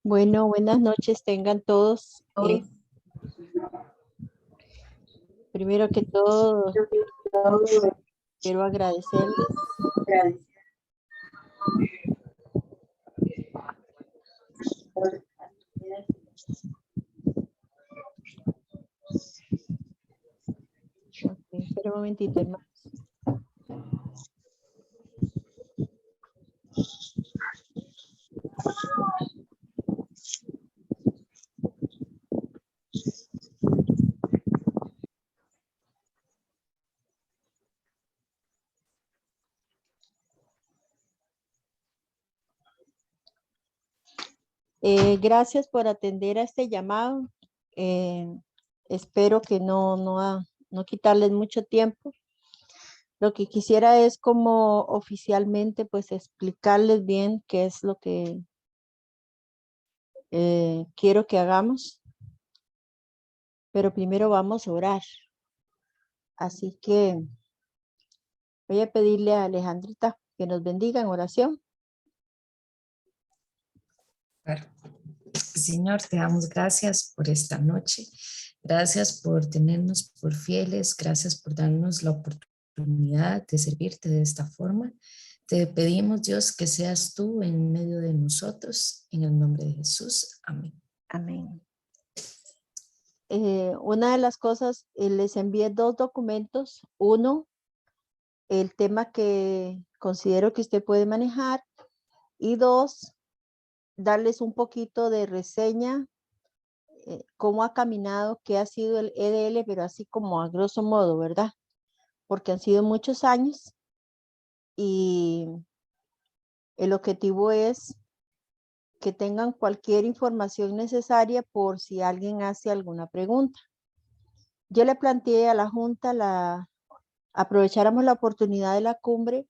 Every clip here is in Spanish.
Bueno, buenas noches tengan todos. Primero que todo, quiero agradecerles. Ok, espera un momentito, hermano. Gracias por atender a este llamado. Eh, Espero que no quitarles mucho tiempo. Lo que quisiera es como oficialmente pues explicarles bien qué es lo que quiero que hagamos. Pero primero vamos a orar. Así que voy a pedirle a Alejandrita que nos bendiga en oración. Claro. Señor, te damos gracias por esta noche. Gracias por tenernos por fieles. Gracias por darnos la oportunidad de servirte de esta forma. Te pedimos, Dios, que seas tú en medio de nosotros. En el nombre de Jesús. Amén. Amén. Una de las cosas, les envié 2 documentos. Uno, el tema que considero que usted puede manejar. Y 2, darles un poquito de reseña, cómo ha caminado, qué ha sido el EDL, pero así como a grosso modo, ¿verdad? Porque han sido muchos años y el objetivo es que tengan cualquier información necesaria por si alguien hace alguna pregunta. Yo le planteé a la Junta aprovecháramos la oportunidad de la cumbre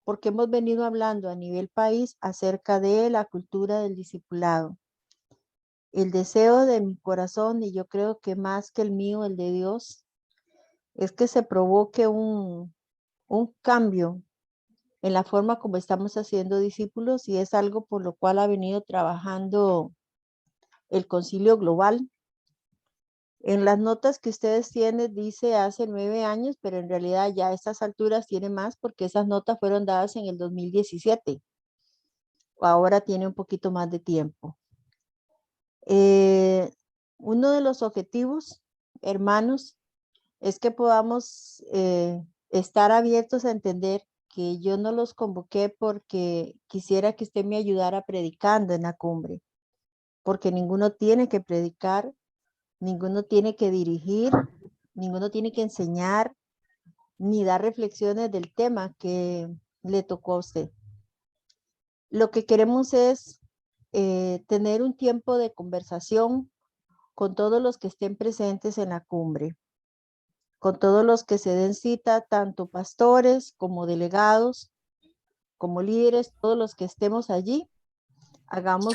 porque hemos venido hablando a nivel país acerca de la cultura del discipulado. El deseo de mi corazón, y yo creo que más que el mío, el de Dios, es que se provoque un cambio en la forma como estamos haciendo discípulos, y es algo por lo cual ha venido trabajando el Concilio Global. En las notas que ustedes tienen dice hace 9 años, pero en realidad ya a estas alturas tiene más porque esas notas fueron dadas en el 2017. Ahora tiene un poquito más de tiempo. Uno de los objetivos, hermanos, es que podamos estar abiertos a entender que yo no los convoqué porque quisiera que usted me ayudara predicando en la cumbre, porque ninguno tiene que predicar, ninguno tiene que dirigir, ninguno tiene que enseñar, ni dar reflexiones del tema que le tocó a usted. Lo que queremos es tener un tiempo de conversación con todos los que estén presentes en la cumbre, con todos los que se den cita, tanto pastores como delegados, como líderes, todos los que estemos allí, hagamos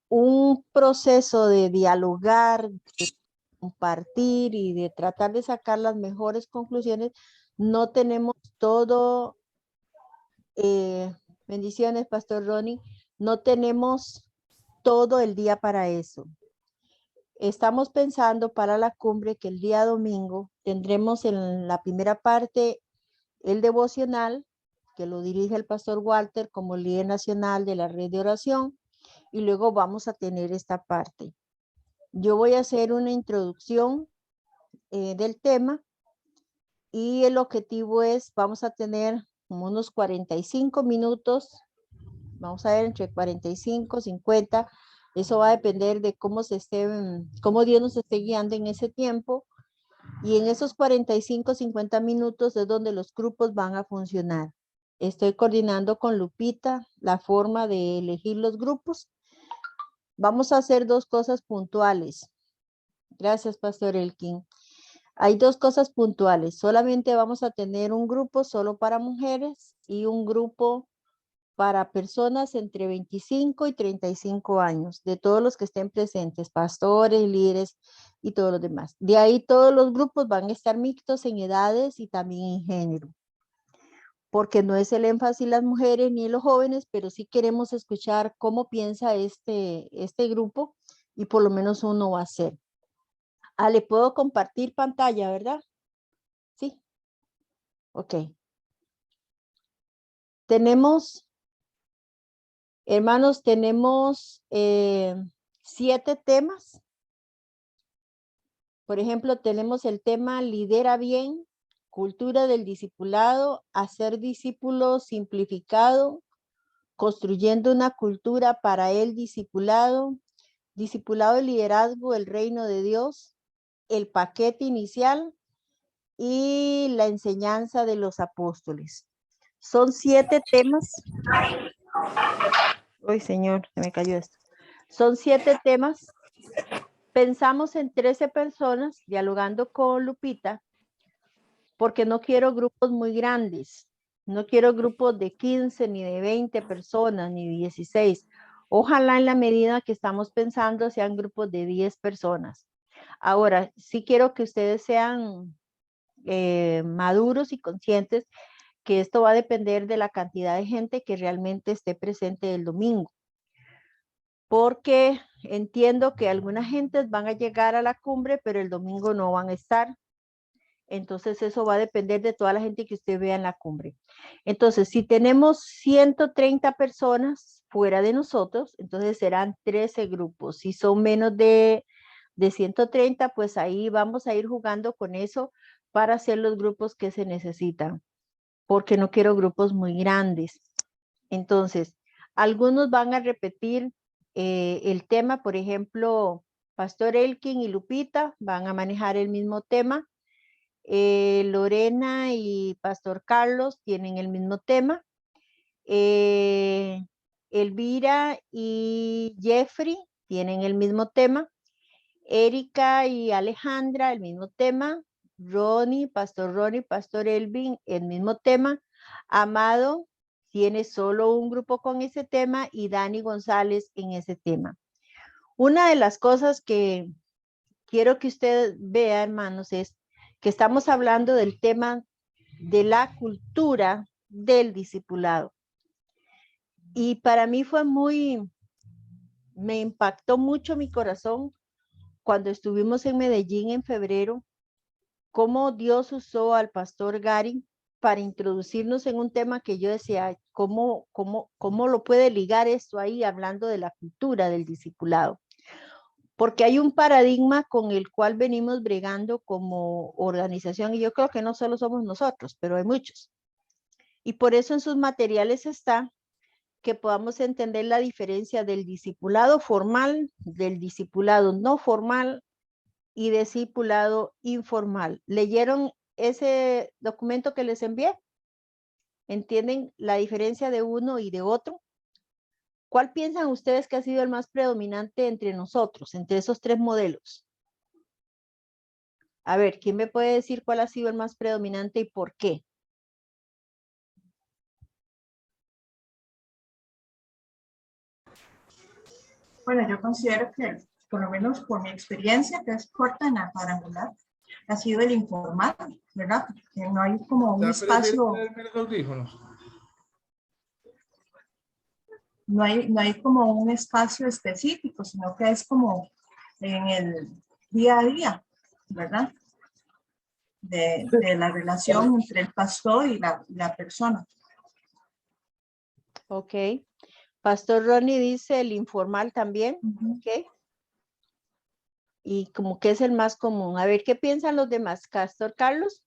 un proceso de dialogar, de compartir y de tratar de sacar las mejores conclusiones. No tenemos todo, bendiciones, Pastor Ronnie, no tenemos todo el día para eso. Estamos pensando para la cumbre que el día domingo tendremos en la primera parte el devocional, que lo dirige el pastor Walter como líder nacional de la red de oración, y luego vamos a tener esta parte. Yo voy a hacer una introducción del tema y el objetivo es, vamos a tener como unos 45 minutos, vamos a ver entre 45, 50, eso va a depender de cómo cómo Dios nos esté guiando en ese tiempo, y en esos 45, 50 minutos es donde los grupos van a funcionar. Estoy coordinando con Lupita la forma de elegir los grupos. Vamos a hacer 2 cosas puntuales. Gracias, Pastor Elkin. Hay 2 cosas puntuales. Solamente vamos a tener un grupo solo para mujeres y un grupo para personas entre 25 y 35 años, de todos los que estén presentes, pastores, líderes y todos los demás. De ahí todos los grupos van a estar mixtos en edades y también en género. porque no es el énfasis las mujeres ni los jóvenes, pero sí queremos escuchar cómo piensa este grupo y por lo menos uno va a hacer. Le puedo compartir pantalla, ¿verdad? Sí. Ok. Tenemos, hermanos, tenemos 7 temas. Por ejemplo, tenemos el tema lidera bien, cultura del discipulado, hacer discípulo simplificado, construyendo una cultura para el discipulado, discipulado de liderazgo, el reino de Dios, el paquete inicial y la enseñanza de los apóstoles. Son 7 temas. Uy, señor, se me cayó esto. Son 7 temas. Pensamos en 13 personas dialogando con Lupita, porque no quiero grupos muy grandes. No quiero grupos de 15, ni de 20 personas, ni 16. Ojalá en la medida que estamos pensando sean grupos de 10 personas. Ahora, sí quiero que ustedes sean maduros y conscientes que esto va a depender de la cantidad de gente que realmente esté presente el domingo. Porque entiendo que algunas gentes van a llegar a la cumbre, pero el domingo no van a estar. Entonces eso va a depender de toda la gente que usted vea en la cumbre. Entonces, si tenemos 130 personas fuera de nosotros, entonces serán 13 grupos. Si son menos de 130, pues ahí vamos a ir jugando con eso para hacer los grupos que se necesitan, porque no quiero grupos muy grandes. Entonces, algunos van a repetir el tema, por ejemplo, Pastor Elkin y Lupita van a manejar el mismo tema. Lorena y Pastor Carlos tienen el mismo tema. Elvira y Jeffrey tienen el mismo tema. Erika y Alejandra, el mismo tema. Ronnie, Pastor Elvin, el mismo tema. Amado tiene solo un grupo con ese tema y Dani González en ese tema. Una de las cosas que quiero que usted vea, hermanos, es que estamos hablando del tema de la cultura del discipulado. Y para mí me impactó mucho mi corazón cuando estuvimos en Medellín en febrero, cómo Dios usó al pastor Gary para introducirnos en un tema que yo decía, ¿cómo lo puede ligar esto ahí hablando de la cultura del discipulado? Porque hay un paradigma con el cual venimos bregando como organización, y yo creo que no solo somos nosotros, pero hay muchos. Y por eso en sus materiales está que podamos entender la diferencia del discipulado formal, del discipulado no formal y discipulado informal. ¿Leyeron ese documento que les envié? ¿Entienden la diferencia de uno y de otro? ¿Cuál piensan ustedes que ha sido el más predominante entre nosotros, entre esos 3 modelos? A ver, ¿quién me puede decir cuál ha sido el más predominante y por qué? Bueno, yo considero que, por lo menos por mi experiencia, que es corta en la cuadrangular, ha sido el informal, ¿verdad? Que no hay como un espacio, no hay como un espacio específico, sino que es como en el día a día, ¿verdad? De la relación entre el pastor y la persona. Ok. Pastor Ronnie dice el informal también. Ok. Y como que es el más común. A ver, ¿qué piensan los demás? Pastor Carlos.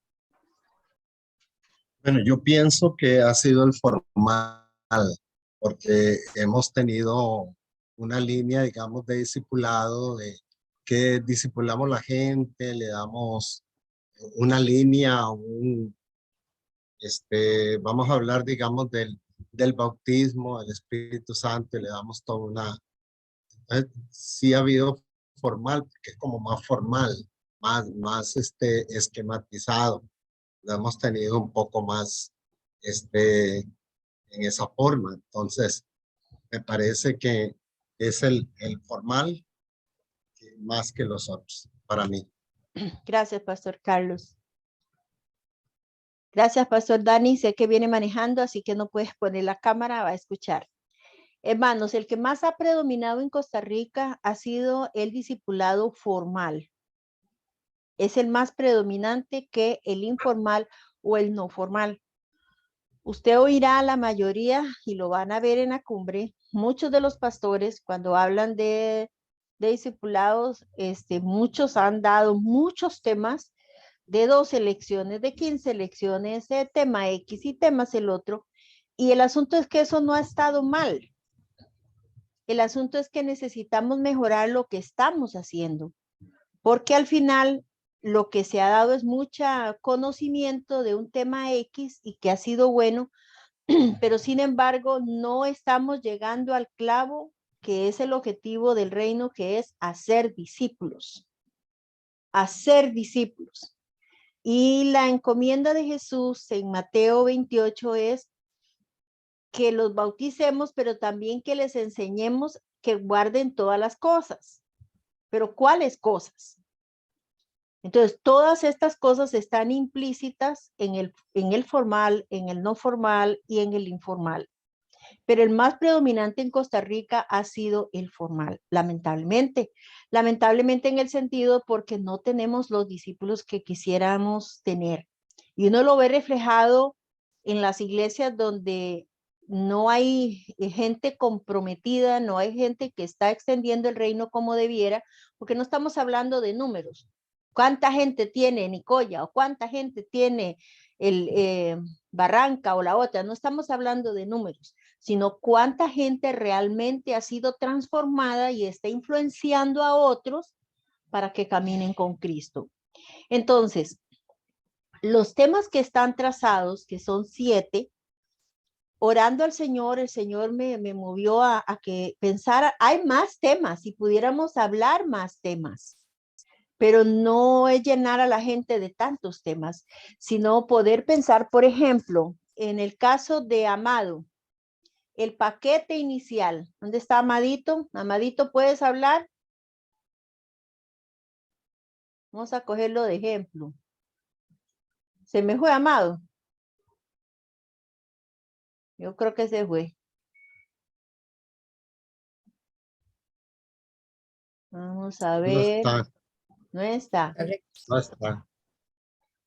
Bueno, yo pienso que ha sido el formal, porque hemos tenido una línea, digamos, de discipulado, de que discipulamos la gente, le damos una línea, vamos a hablar, digamos, del bautismo, del Espíritu Santo, y le damos toda una... Sí ha habido formal, que es como más formal, más esquematizado. Lo hemos tenido un poco más en esa forma. Entonces, me parece que es el formal más que los otros, para mí. Gracias, Pastor Carlos. Gracias, Pastor Dani. Sé que viene manejando, así que no puedes poner la cámara, va a escuchar. Hermanos, el que más ha predominado en Costa Rica ha sido el discipulado formal. Es el más predominante que el informal o el no formal. Usted oirá a la mayoría, y lo van a ver en la cumbre, muchos de los pastores cuando hablan de discipulados, muchos han dado muchos temas de 12 lecciones, de 15 lecciones, de tema X y temas el otro. Y el asunto es que eso no ha estado mal. El asunto es que necesitamos mejorar lo que estamos haciendo, porque al final lo que se ha dado es mucho conocimiento de un tema X y que ha sido bueno, pero sin embargo no estamos llegando al clavo que es el objetivo del reino, que es hacer discípulos. Hacer discípulos. Y la encomienda de Jesús en Mateo 28 es que los bauticemos, pero también que les enseñemos que guarden todas las cosas. ¿Pero cuáles cosas? Entonces, todas estas cosas están implícitas en el formal, en el no formal y en el informal. Pero el más predominante en Costa Rica ha sido el formal, lamentablemente. Lamentablemente en el sentido porque no tenemos los discípulos que quisiéramos tener. Y uno lo ve reflejado en las iglesias donde no hay gente comprometida, no hay gente que está extendiendo el reino como debiera, porque no estamos hablando de números. ¿Cuánta gente tiene Nicoya o cuánta gente tiene Barranca o la otra? No estamos hablando de números, sino cuánta gente realmente ha sido transformada y está influenciando a otros para que caminen con Cristo. Entonces, los temas que están trazados, que son 7, orando al Señor, el Señor me movió a que pensara, hay más temas y pudiéramos hablar más temas, pero no es llenar a la gente de tantos temas, sino poder pensar, por ejemplo, en el caso de Amado, el paquete inicial. ¿Dónde está Amadito? Amadito, ¿puedes hablar? Vamos a cogerlo de ejemplo. ¿Se me fue, Amado? Yo creo que se fue. Vamos a No ver. está, No está. no está.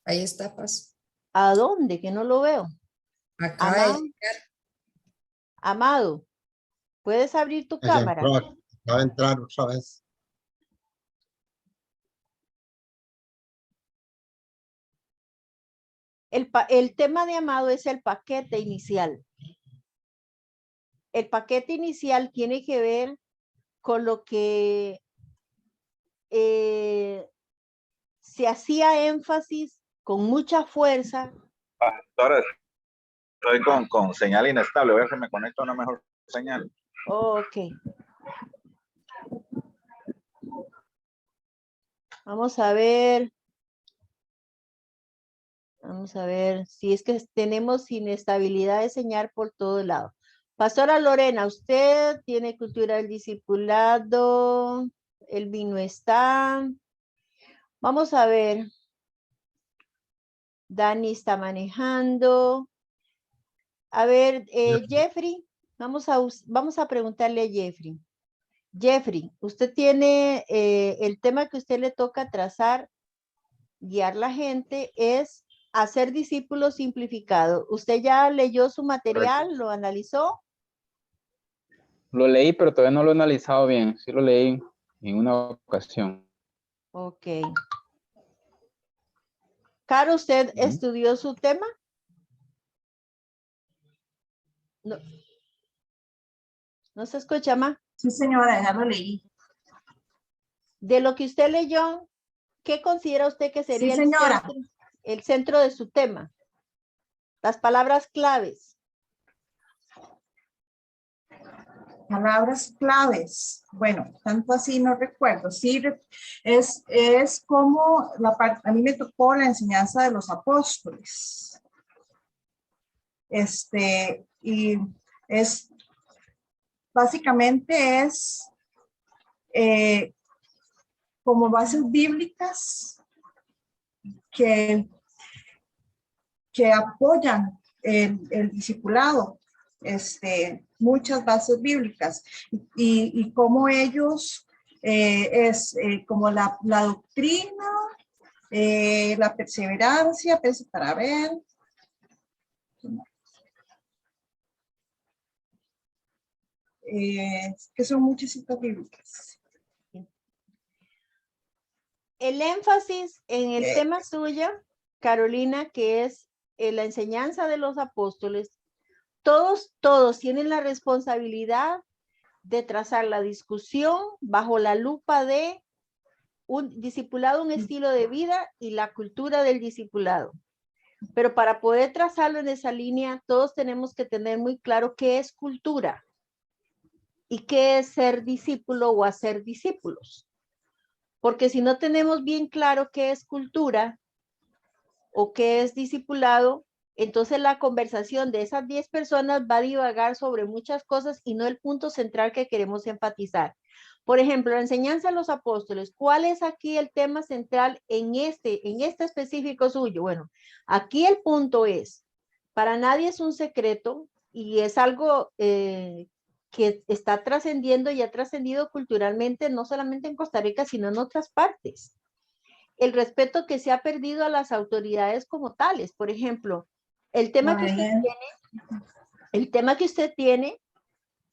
Ahí está, Paz. ¿A dónde? Que no lo veo. Acá Amado, Amado, ¿puedes abrir tu Ella cámara? entró, acaba de entrar otra vez. El tema de Amado es el paquete inicial. El paquete inicial tiene que ver con lo que se hacía énfasis con mucha fuerza. Ahora estoy con señal inestable. Voy a ver si me conecto a una mejor señal. Ok. Vamos a ver. Vamos a ver si es que tenemos inestabilidad de señal por todo lado. Pastora Lorena, usted tiene cultura del discipulado. El vino está. Vamos a ver. Dani está manejando. A ver, Jeffrey, vamos a preguntarle a Jeffrey. Jeffrey, usted tiene el tema que usted le toca trazar, guiar la gente, es hacer discípulos simplificado. ¿Usted ya leyó su material? ¿Lo analizó? Lo leí, pero todavía no lo he analizado bien. Sí lo leí en una ocasión. Ok. Caro, ¿usted estudió su tema? No. ¿No se escucha más? Sí, señora, ya lo leí. De lo que usted leyó, ¿qué considera usted que sería Sí, señora. el centro de su tema? Las palabras claves. Palabras claves. Bueno, tanto así no recuerdo. Sí, es como a mí me tocó la enseñanza de los apóstoles. Y es, básicamente es como bases bíblicas que que apoyan el discipulado, muchas bases bíblicas y cómo ellos como la doctrina, la perseverancia, para ver. Que son muchas citas bíblicas. El énfasis en el tema suyo, Carolina, que es la enseñanza de los apóstoles, todos tienen la responsabilidad de trazar la discusión bajo la lupa de un discipulado, un estilo de vida y la cultura del discipulado. Pero para poder trazarlo en esa línea, todos tenemos que tener muy claro qué es cultura y qué es ser discípulo o hacer discípulos. Porque si no tenemos bien claro qué es cultura o qué es discipulado, entonces la conversación de esas 10 personas va a divagar sobre muchas cosas y no el punto central que queremos enfatizar. Por ejemplo, la enseñanza de los apóstoles. ¿Cuál es aquí el tema central en este específico suyo? Bueno, aquí el punto es, para nadie es un secreto y es algo que está trascendiendo y ha trascendido culturalmente, no solamente en Costa Rica, sino en otras partes. El respeto que se ha perdido a las autoridades como tales. Por ejemplo, el tema que usted tiene,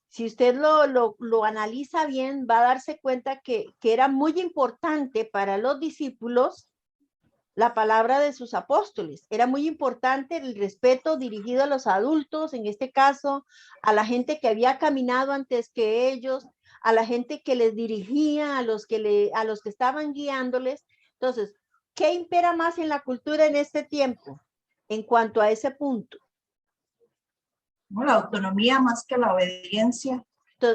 si usted lo analiza bien, va a darse cuenta que era muy importante para los discípulos la palabra de sus apóstoles. Era muy importante el respeto dirigido a los adultos, en este caso, a la gente que había caminado antes que ellos, a la gente que les dirigía, a los que estaban guiándoles. Entonces, ¿qué impera más en la cultura en este tiempo en cuanto a ese punto? La autonomía más que la obediencia.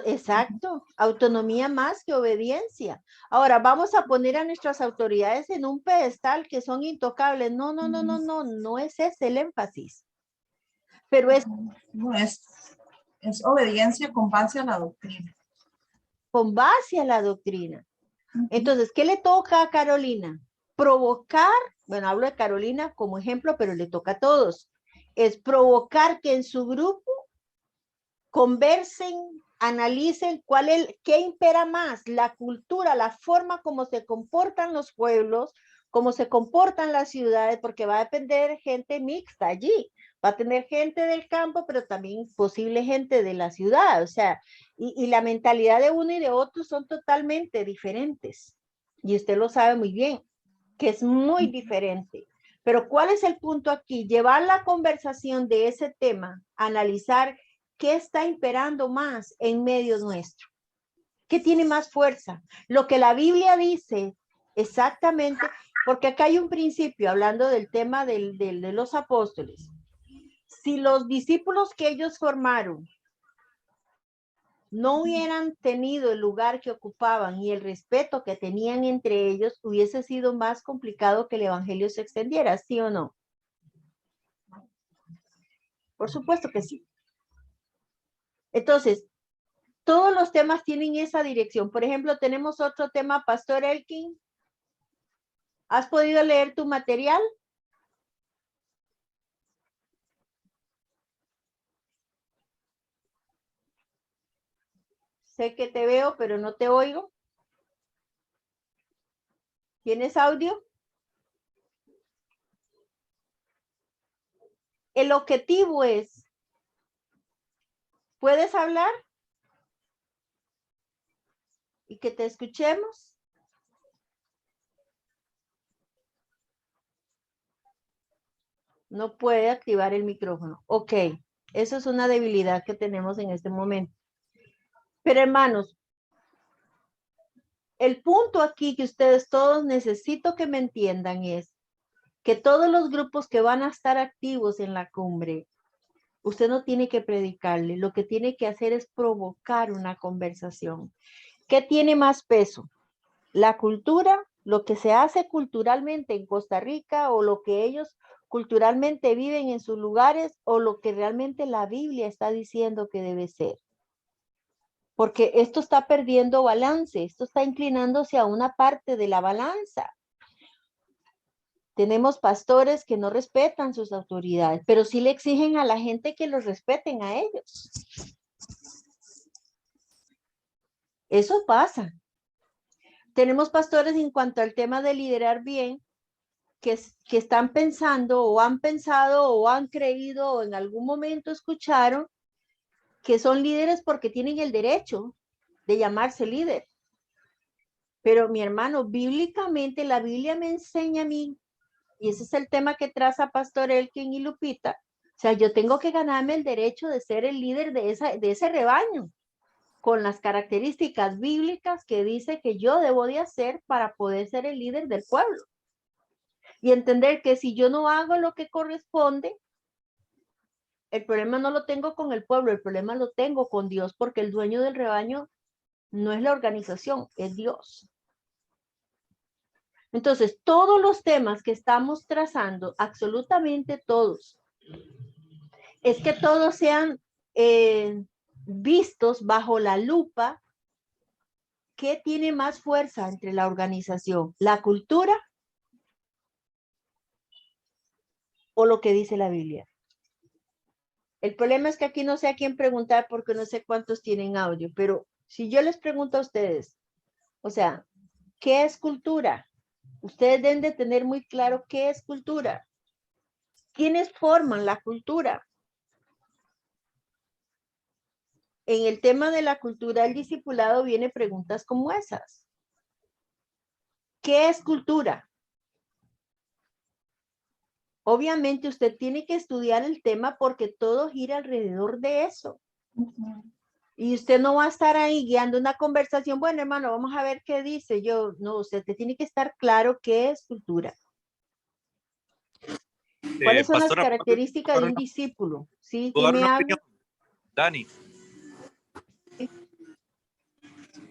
Exacto, autonomía más que obediencia. Ahora, vamos a poner a nuestras autoridades en un pedestal que son intocables. No es ese el énfasis. Pero no, es obediencia con base a la doctrina. Con base a la doctrina. Entonces, ¿qué le toca a Carolina? Provocar, bueno, hablo de Carolina como ejemplo, pero le toca a todos. Es provocar que en su grupo conversen, analicen qué impera más, la cultura, la forma como se comportan los pueblos, cómo se comportan las ciudades, porque va a depender gente mixta allí, va a tener gente del campo, pero también posible gente de la ciudad, o sea, y la mentalidad de uno y de otro son totalmente diferentes, y usted lo sabe muy bien, que es muy diferente. Pero ¿cuál es el punto aquí? Llevar la conversación de ese tema, analizar ¿qué está imperando más en medio nuestro? ¿Qué tiene más fuerza? Lo que la Biblia dice exactamente, porque acá hay un principio hablando del tema de los apóstoles. Si los discípulos que ellos formaron no hubieran tenido el lugar que ocupaban y el respeto que tenían entre ellos, hubiese sido más complicado que el evangelio se extendiera, ¿sí o no? Por supuesto que sí. Entonces, todos los temas tienen esa dirección. Por ejemplo, tenemos otro tema, Pastor Elkin. ¿Has podido leer tu material? Sé que te veo, pero no te oigo. ¿Tienes audio? El objetivo es, ¿puedes hablar? Y que te escuchemos. No puede activar el micrófono. Ok, eso es una debilidad que tenemos en este momento. Pero hermanos, el punto aquí que ustedes todos necesito que me entiendan es que todos los grupos que van a estar activos en la cumbre, usted no tiene que predicarle, lo que tiene que hacer es provocar una conversación. ¿Qué tiene más peso? ¿La cultura, lo que se hace culturalmente en Costa Rica o lo que ellos culturalmente viven en sus lugares o lo que realmente la Biblia está diciendo que debe ser? Porque esto está perdiendo balance, esto está inclinándose a una parte de la balanza. Tenemos pastores que no respetan sus autoridades, pero sí le exigen a la gente que los respeten a ellos. Eso pasa. Tenemos pastores en cuanto al tema de liderar bien, que están pensando o han pensado o han creído o en algún momento escucharon que son líderes porque tienen el derecho de llamarse líder. Pero mi hermano, bíblicamente la Biblia me enseña a mí, y ese es el tema que traza Pastor Elkin y Lupita, o sea, yo tengo que ganarme el derecho de ser el líder de ese rebaño, con las características bíblicas que dice que yo debo de hacer para poder ser el líder del pueblo. Y entender que si yo no hago lo que corresponde, el problema no lo tengo con el pueblo, el problema lo tengo con Dios, porque el dueño del rebaño no es la organización, es Dios. Entonces, todos los temas que estamos trazando, absolutamente todos, es que todos sean vistos bajo la lupa. ¿Qué tiene más fuerza entre la organización? ¿La cultura o lo que dice la Biblia? El problema es que aquí no sé a quién preguntar porque no sé cuántos tienen audio, pero si yo les pregunto a ustedes, o sea, ¿qué es cultura? Ustedes deben de tener muy claro qué es cultura. ¿Quiénes forman la cultura? En el tema de la cultura del discipulado viene preguntas como esas. ¿Qué es cultura? Obviamente usted tiene que estudiar el tema porque todo gira alrededor de eso. Y usted no va a estar ahí guiando una conversación. Bueno, hermano, vamos a ver qué dice. No, usted tiene que estar claro qué es cultura. ¿Cuáles son las características de un discípulo? Sí, ¿Puedo dar una opinión? Dani.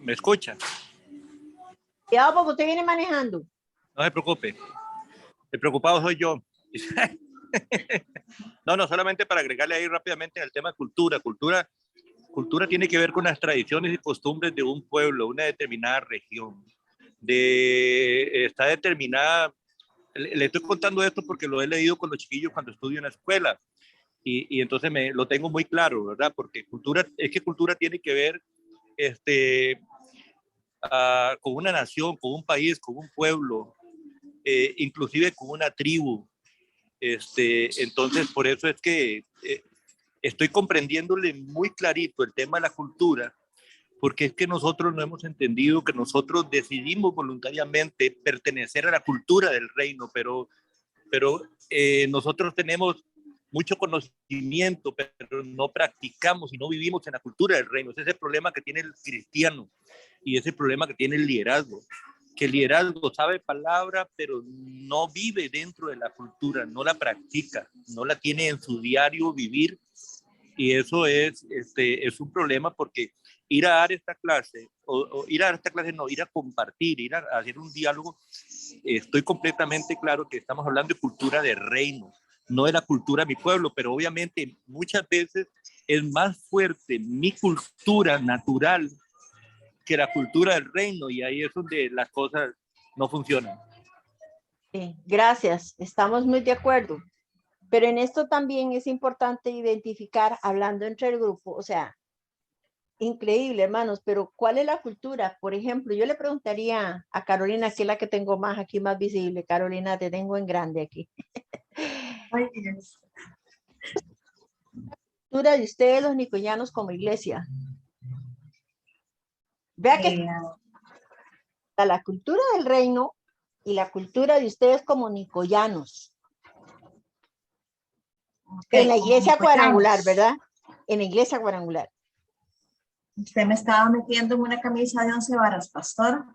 ¿Me escucha? Ya, porque usted viene manejando. No se preocupe. El preocupado soy yo. No, solamente para agregarle ahí rápidamente en el tema de cultura. Cultura tiene que ver con las tradiciones y costumbres de un pueblo, una determinada región. Está determinada, le estoy contando esto porque lo he leído con los chiquillos cuando estudio en la escuela. Y entonces lo tengo muy claro, ¿verdad? Porque cultura tiene que ver con una nación, con un país, con un pueblo, inclusive con una tribu. Entonces, por eso es que estoy comprendiéndole muy clarito el tema de la cultura, porque es que nosotros no hemos entendido que nosotros decidimos voluntariamente pertenecer a la cultura del reino, pero nosotros tenemos mucho conocimiento, pero no practicamos y no vivimos en la cultura del reino. Ese es el problema que tiene el cristiano y ese es el problema que tiene el liderazgo. Que el liderazgo sabe palabra, pero no vive dentro de la cultura, no la practica, no la tiene en su diario vivir. Y eso es un problema porque ir a dar esta clase, ir a compartir, ir a hacer un diálogo, estoy completamente claro que estamos hablando de cultura de reino, no de la cultura de mi pueblo, pero obviamente muchas veces es más fuerte mi cultura natural que la cultura del reino y ahí es donde las cosas no funcionan. Sí, gracias, estamos muy de acuerdo. Pero en esto también es importante identificar, hablando entre el grupo, o sea, increíble, hermanos, pero ¿cuál es la cultura? Por ejemplo, yo le preguntaría a Carolina, que es la que tengo más aquí, más visible. Carolina, te tengo en grande aquí. Ay, Dios. Cultura de ustedes, los nicoyanos, como iglesia. Vea que la cultura del reino y la cultura de ustedes como nicoyanos. En la iglesia cuadrangular, ¿verdad? En la iglesia cuadrangular. Usted me estaba metiendo en una camisa de 11 varas, pastor.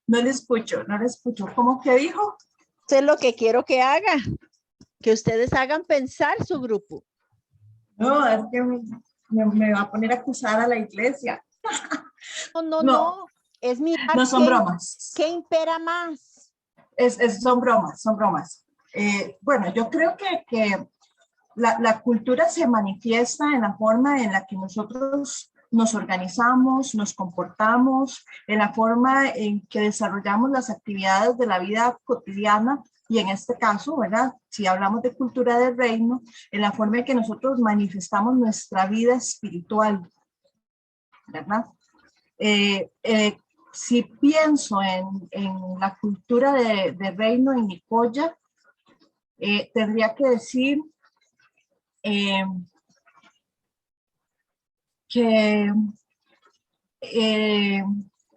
No le escucho. ¿Cómo que dijo? Eso es lo que quiero que haga. Que ustedes hagan pensar su grupo. No, es que me va a poner a acusar a la iglesia. No. Es mirar. No son bromas. ¿Qué impera más? Son bromas. Bueno, yo creo que la cultura se manifiesta en la forma en la que nosotros nos organizamos, nos comportamos, en la forma en que desarrollamos las actividades de la vida cotidiana y en este caso, ¿verdad? Si hablamos de cultura del reino, en la forma en que nosotros manifestamos nuestra vida espiritual, ¿verdad? Si pienso en la cultura de reino en Nicoya, tendría que decir que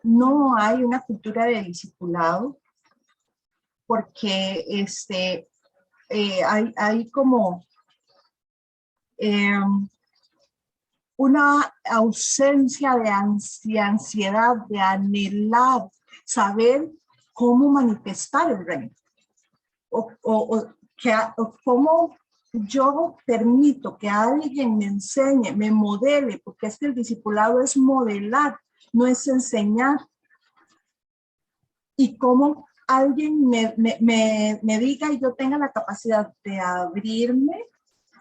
no hay una cultura de discipulado, porque hay como una ausencia de ansiedad, de anhelar, saber cómo manifestar el reino, o cómo yo permito que alguien me enseñe, me modele, porque es que el discipulado es modelar, no es enseñar. Y cómo alguien me diga y yo tenga la capacidad de abrirme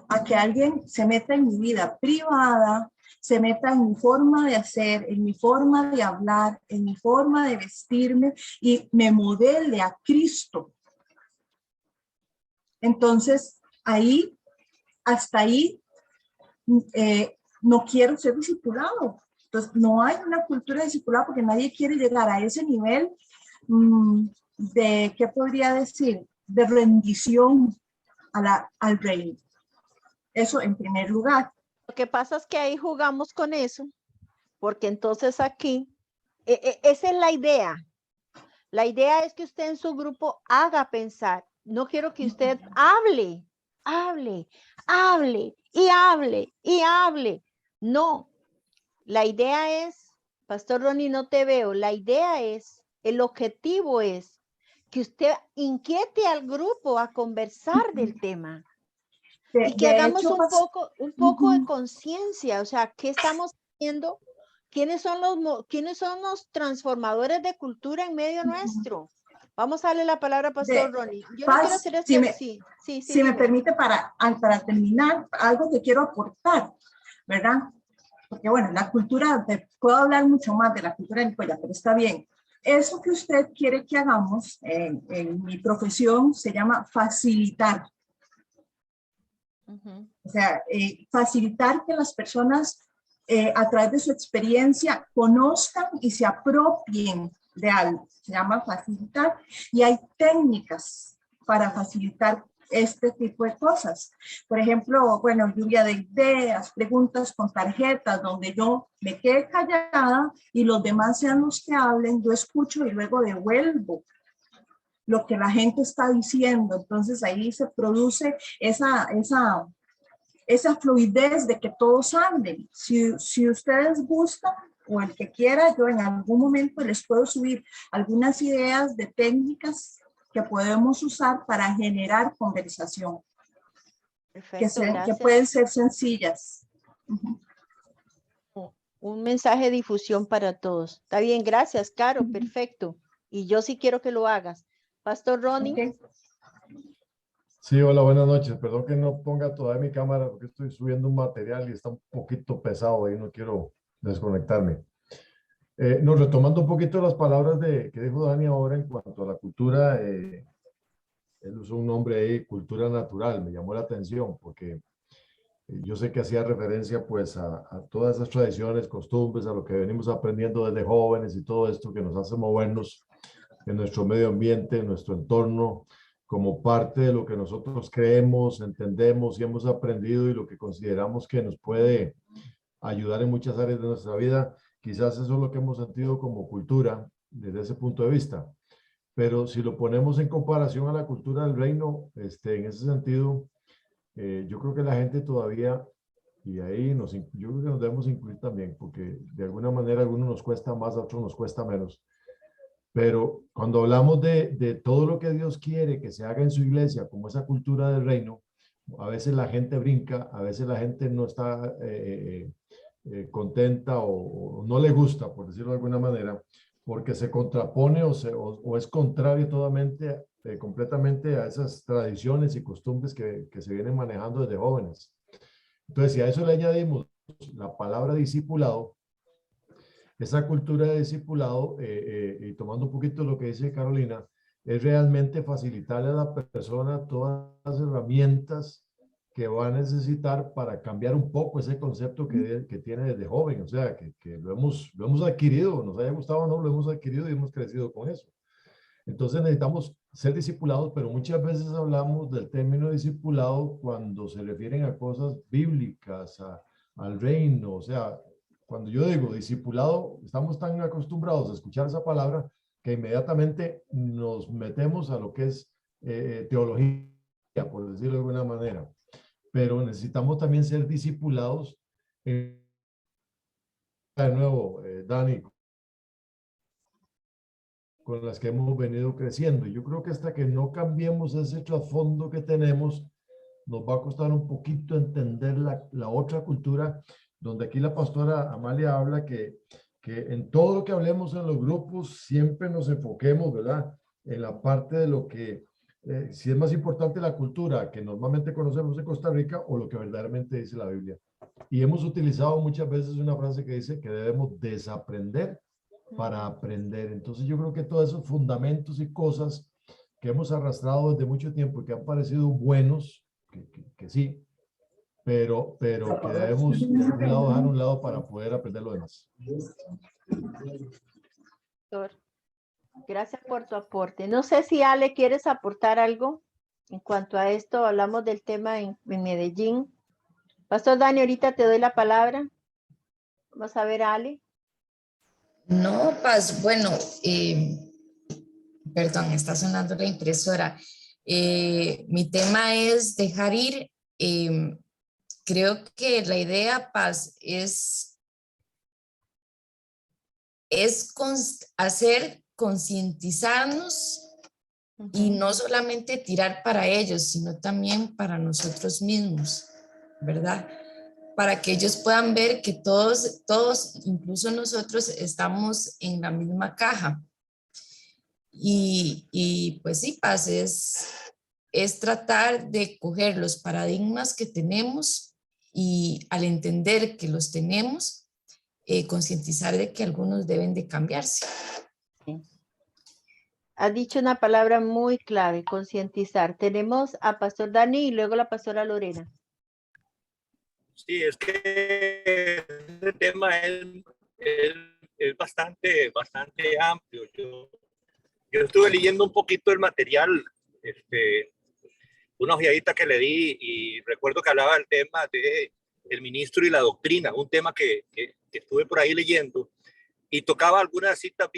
a que alguien se meta en mi vida privada, se meta en mi forma de hacer, en mi forma de hablar, en mi forma de vestirme y me modele a Cristo. Entonces, hasta ahí, no quiero ser discipulado. Entonces, no hay una cultura de discipulado porque nadie quiere llegar a ese nivel de, ¿qué podría decir? De rendición al reino. Eso en primer lugar. Lo que pasa es que ahí jugamos con eso, porque entonces aquí, esa es la idea. La idea es que usted en su grupo haga pensar. No quiero que usted hable. No, la idea es, Pastor Ronnie, no te veo. La idea es, el objetivo es que usted inquiete al grupo a conversar del tema. Y que hagamos un poco de conciencia, o sea, ¿qué estamos haciendo? ¿Quiénes son los transformadores de cultura en medio nuestro? Vamos a darle la palabra a Pastor Ronnie. Yo no quiero hacer esto. Si me permite, para terminar, algo que quiero aportar, ¿verdad? Porque bueno, la cultura, puedo hablar mucho más de la cultura de Nicoya, pero está bien. Eso que usted quiere que hagamos en mi profesión se llama facilitar. O sea, facilitar que las personas a través de su experiencia conozcan y se apropien de algo. Se llama facilitar y hay técnicas para facilitar este tipo de cosas. Por ejemplo, bueno, lluvia de ideas, preguntas con tarjetas donde yo me quede callada y los demás sean los que hablen, yo escucho y luego devuelvo lo que la gente está diciendo. Entonces ahí se produce esa fluidez de que todos hablen. Si ustedes gustan, o el que quiera, yo en algún momento les puedo subir algunas ideas de técnicas que podemos usar para generar conversación. Perfecto, que pueden ser sencillas. Un mensaje de difusión para todos. Está bien, gracias, Caro, perfecto. Y yo sí quiero que lo hagas. Pastor Ronnie. Okay. Sí, hola, buenas noches. Perdón que no ponga toda mi cámara porque estoy subiendo un material y está un poquito pesado y no quiero desconectarme. Retomando un poquito las palabras que dijo Dani ahora en cuanto a la cultura, él usó un nombre ahí, cultura natural, me llamó la atención porque yo sé que hacía referencia pues a todas esas tradiciones, costumbres, a lo que venimos aprendiendo desde jóvenes y todo esto que nos hace movernos en nuestro medio ambiente, en nuestro entorno, como parte de lo que nosotros creemos, entendemos y hemos aprendido y lo que consideramos que nos puede ayudar en muchas áreas de nuestra vida. Quizás eso es lo que hemos sentido como cultura desde ese punto de vista. Pero si lo ponemos en comparación a la cultura del reino, en ese sentido, yo creo que la gente todavía, y ahí yo creo que nos debemos incluir también, porque de alguna manera a algunos nos cuesta más, a otros nos cuesta menos. Pero cuando hablamos de todo lo que Dios quiere que se haga en su iglesia, como esa cultura del reino, a veces la gente brinca, a veces la gente no está contenta o no le gusta, por decirlo de alguna manera, porque se contrapone o es contrario completamente a esas tradiciones y costumbres que se vienen manejando desde jóvenes. Entonces, si a eso le añadimos la palabra discipulado, esa cultura de discipulado, y tomando un poquito lo que dice Carolina, es realmente facilitarle a la persona todas las herramientas que va a necesitar para cambiar un poco ese concepto que tiene desde joven, o sea, que lo hemos adquirido, nos haya gustado o no, lo hemos adquirido y hemos crecido con eso. Entonces necesitamos ser discipulados, pero muchas veces hablamos del término discipulado cuando se refieren a cosas bíblicas, al reino, o sea, cuando yo digo discipulado, estamos tan acostumbrados a escuchar esa palabra que inmediatamente nos metemos a lo que es teología, por decirlo de alguna manera. Pero necesitamos también ser discipulados. De nuevo, Dani, con las que hemos venido creciendo. Yo creo que hasta que no cambiemos ese trasfondo que tenemos, nos va a costar un poquito entender la otra cultura, donde aquí la pastora Amalia habla que en todo lo que hablemos en los grupos siempre nos enfoquemos, ¿verdad? En la parte de lo que, si es más importante la cultura que normalmente conocemos en Costa Rica o lo que verdaderamente dice la Biblia. Y hemos utilizado muchas veces una frase que dice que debemos desaprender para aprender. Entonces yo creo que todos esos fundamentos y cosas que hemos arrastrado desde mucho tiempo y que han parecido buenos, que sí, pero que debemos dejar a un lado para poder aprender lo demás. Doctor, gracias por tu aporte. No sé si Ale quieres aportar algo en cuanto a esto. Hablamos del tema en Medellín. Pastor Dani, ahorita te doy la palabra. Vamos a ver a Ale. No, Paz, bueno, perdón, está sonando la impresora. Mi tema es dejar ir. Creo que la idea, Paz, es hacer concientizarnos y no solamente tirar para ellos, sino también para nosotros mismos, ¿verdad? Para que ellos puedan ver que todos, incluso nosotros, estamos en la misma caja. Y pues sí, Paz, es tratar de coger los paradigmas que tenemos y al entender que los tenemos, concientizar de que algunos deben de cambiarse. Ha dicho una palabra muy clave, concientizar. Tenemos a Pastor Dani y luego la pastora Lorena. Sí, es que este tema es bastante amplio. Yo estuve leyendo un poquito el material, una ojeadita que le di, y recuerdo que hablaba del tema de el ministro y la doctrina, un tema que estuve por ahí leyendo, y tocaba algunas citas.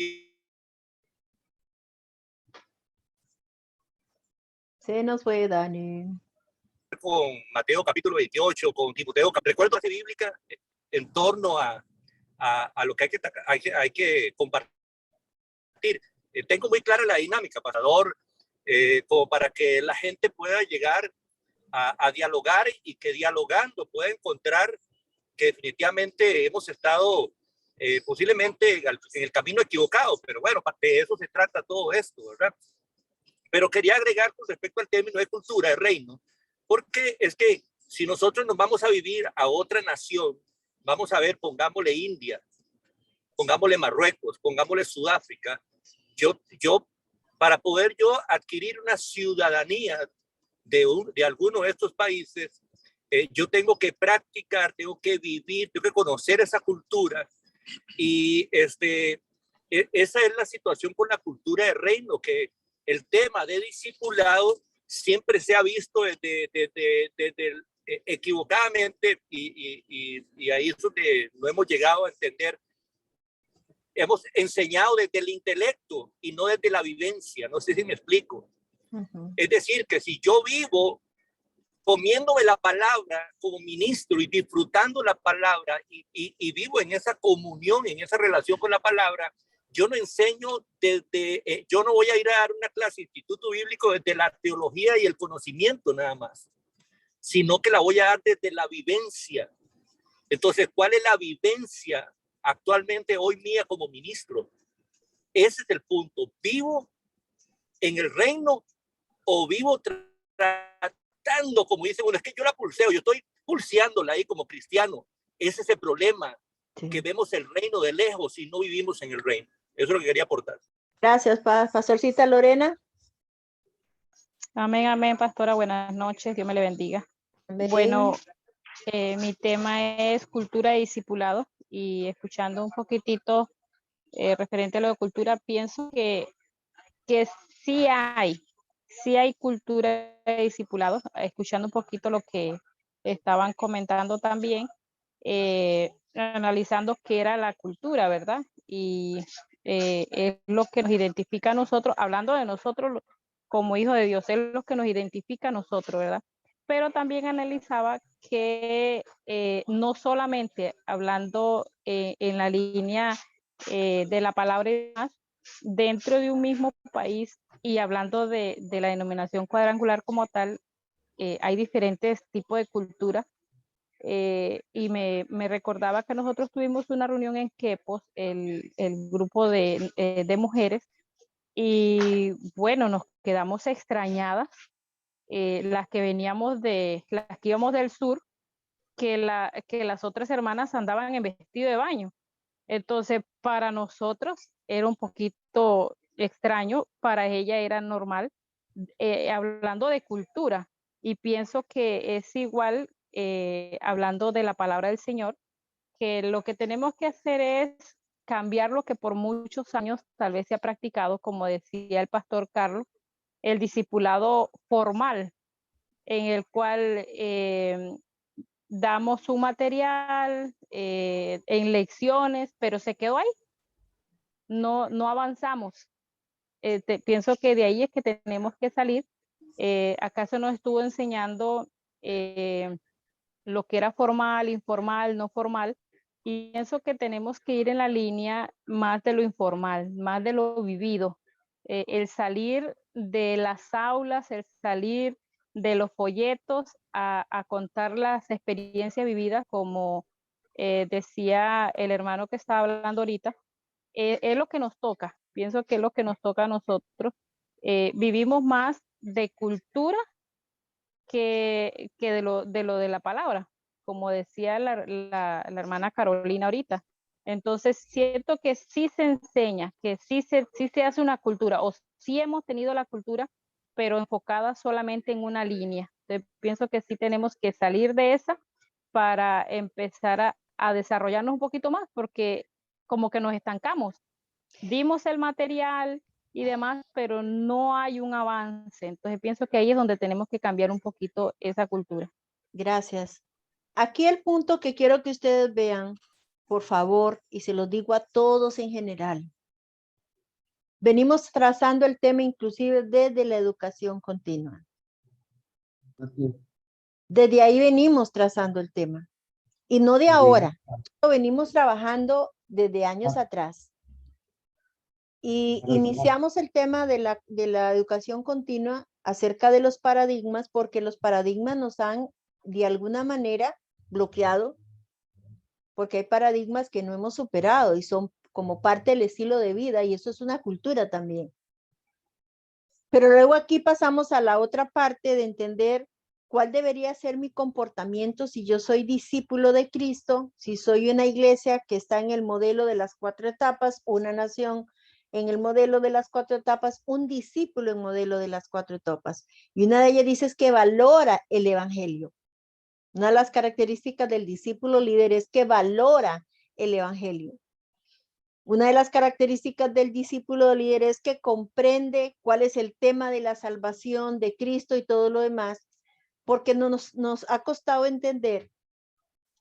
Se nos fue Dani. Con Mateo capítulo 28, con Timoteo, recuerdo la bíblica en torno a lo que hay que compartir. Tengo muy clara la dinámica, pasador, como para que la gente pueda llegar a dialogar y que dialogando pueda encontrar que definitivamente hemos estado posiblemente en el camino equivocado, pero bueno, de eso se trata todo esto, ¿verdad? Pero quería agregar con respecto al término de cultura, de reino, porque es que si nosotros nos vamos a vivir a otra nación, vamos a ver, pongámosle India, pongámosle Marruecos, pongámosle Sudáfrica, yo para poder yo adquirir una ciudadanía de alguno de estos países, yo tengo que practicar, tengo que vivir, tengo que conocer esa cultura, y esa es la situación con la cultura de reino, que el tema de discipulado siempre se ha visto desde equivocadamente, y ahí es donde no hemos llegado a entender. Hemos enseñado desde el intelecto y no desde la vivencia. No sé si me explico. Es decir, que si yo vivo comiéndome la palabra como ministro y disfrutando la palabra y vivo en esa comunión, en esa relación con la palabra, yo no enseño yo no voy a ir a dar una clase de instituto bíblico desde la teología y el conocimiento nada más, sino que la voy a dar desde la vivencia. Entonces, ¿cuál es la vivencia actualmente hoy mía como ministro? Ese es el punto. ¿Vivo en el reino o vivo tratando, como dicen, bueno, es que yo la pulseo, yo estoy pulseándola ahí como cristiano? Ese es el problema, Sí. que vemos el reino de lejos y no vivimos en el reino. Eso es lo que quería aportar. Gracias, Pastorcita Lorena. Amén, amén, pastora. Buenas noches. Dios me le bendiga. Amén. Bueno, mi tema es cultura y discipulado, y escuchando un poquitito referente a lo de cultura, pienso que sí hay cultura y discipulado. Escuchando un poquito lo que estaban comentando también, analizando qué era la cultura, ¿verdad? Y es lo que nos identifica a nosotros, hablando de nosotros como hijos de Dios, es lo que nos identifica a nosotros, ¿verdad? Pero también analizaba que no solamente hablando en la línea de la palabra y demás, dentro de un mismo país y hablando de la denominación cuadrangular como tal, hay diferentes tipos de cultura. Y me recordaba que nosotros tuvimos una reunión en Quepos, el grupo de mujeres, y bueno, nos quedamos extrañadas, las que íbamos del sur, que las otras hermanas andaban en vestido de baño. Entonces, para nosotros era un poquito extraño, para ella era normal, hablando de cultura. Y pienso que es igual, hablando de la palabra del Señor, que lo que tenemos que hacer es cambiar lo que por muchos años tal vez se ha practicado, como decía el pastor Carlos, el discipulado formal, en el cual damos un material en lecciones, pero se quedó ahí, no avanzamos. Pienso que de ahí es que tenemos que salir. ¿Acaso nos estuvo enseñando lo que era formal, informal, no formal? Y pienso que tenemos que ir en la línea más de lo informal, más de lo vivido. El salir de las aulas, el salir de los folletos a contar las experiencias vividas, como decía el hermano que estaba hablando ahorita, es lo que nos toca. Pienso que es lo que nos toca a nosotros. Vivimos más de cultura que de lo de la palabra, como decía la hermana Carolina ahorita. Entonces siento que sí se enseña, que sí se hace una cultura, o sí hemos tenido la cultura, pero enfocada solamente en una línea. Entonces, pienso que sí tenemos que salir de esa para empezar a desarrollarnos un poquito más, porque como que nos estancamos. Dimos el material y demás, pero no hay un avance. Entonces pienso que ahí es donde tenemos que cambiar un poquito esa cultura. Gracias. Aquí el punto que quiero que ustedes vean, por favor, y se los digo a todos en general. Venimos trazando el tema inclusive desde la educación continua. Desde ahí venimos trazando el tema. Y no de ahora. Lo venimos trabajando desde años atrás. Y iniciamos el tema de la educación continua acerca de los paradigmas, porque los paradigmas nos han de alguna manera bloqueado, porque hay paradigmas que no hemos superado y son como parte del estilo de vida, y eso es una cultura también. Pero luego aquí pasamos a la otra parte de entender cuál debería ser mi comportamiento si yo soy discípulo de Cristo, si soy una iglesia que está en el modelo de las 4 etapas, una nación en el modelo de las 4 etapas, un discípulo en modelo de las 4 etapas. Y una de ellas dice es que valora el evangelio. Una de las características del discípulo líder es que valora el evangelio. Una de las características del discípulo líder es que comprende cuál es el tema de la salvación de Cristo y todo lo demás, porque nos ha costado entender,